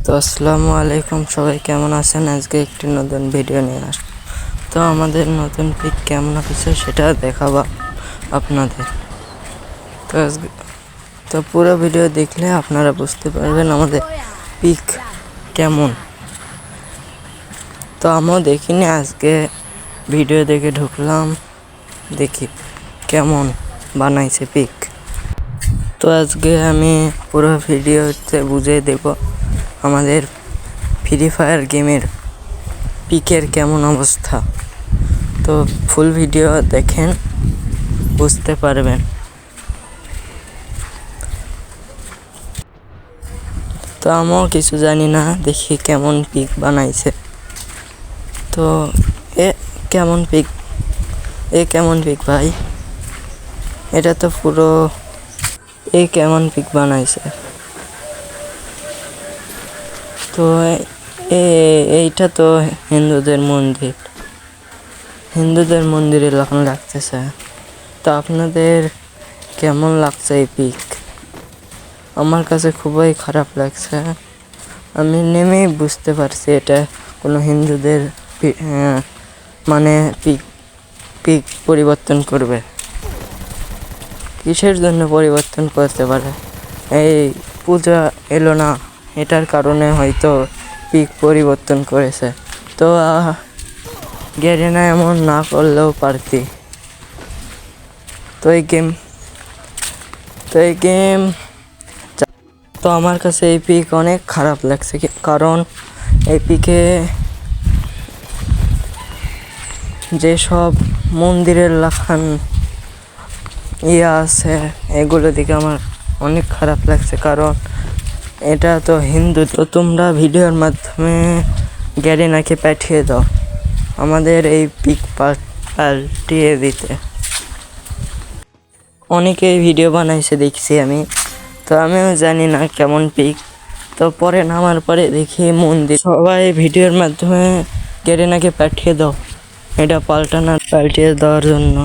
তো আসসালামু আলাইকুম, সবাই কেমন আছেন? আজকে একটি নতুন ভিডিও নিয়ে আসলাম। তো আমাদের নতুন পিক কেমন হয়েছে সেটা দেখাবো আপনাদের। তো আজকে পুরো ভিডিও দেখলে আপনারা বুঝতে পারবেন আমাদের পিক কেমন। তো আমিও দেখিনি, আজকে ভিডিও দেখে ঢুকলাম, দেখি কেমন বানাইছে পিক। তো আজকে আমি পুরো ভিডিওতে বুঝিয়ে দেব আমাদের ফ্রি ফায়ার গেমের পিকের কেমন অবস্থা। তো ফুল ভিডিও দেখেন, বুঝতে পারবেন। তো আমিও কিছু জানি না, দেখি কেমন পিক বানাইছে। তো কেমন পিক কেমন পিক ভাই, এটা তো পুরো কেমন পিক বানাইছে। তো এইটা তো হিন্দুদের মন্দিরে লাগতেছে। তো আপনাদের কেমন লাগছে এই পিক? আমার কাছে খুবই খারাপ লাগছে। আমি নেমেই বুঝতে পারছি এটা কোনো হিন্দুদের মানে পিক পরিবর্তন করবে। কিসের জন্য পরিবর্তন করতে পারে? এই পূজা এলো না, এটার কারণে হয়তো পিক পরিবর্তন করেছে। তো গ্যারেনা এমন না করলেও পারতি। তো এই গেম তো আমার কাছে এই পিক অনেক খারাপ লাগছে, কারণ এই পিকে যেসব মন্দিরের লাখান আছে এগুলো দিকে আমার অনেক খারাপ লাগছে, কারণ এটা তো হিন্দু। তো তোমরা ভিডিওর মাধ্যমে গ্যারেনাকে পাঠিয়ে দাও আমাদের এই পিক পাল্টিয়ে দিতে। অনেকেই ভিডিও বানাইছে দেখছি আমি, তো আমিও জানি না কেমন পিক। তো পরে নামার পরে দেখি মন্দির। সবাই ভিডিওর মাধ্যমে গ্যারেনাকে পাঠিয়ে দাও এটা পাল্টিয়ে দেওয়ার জন্য।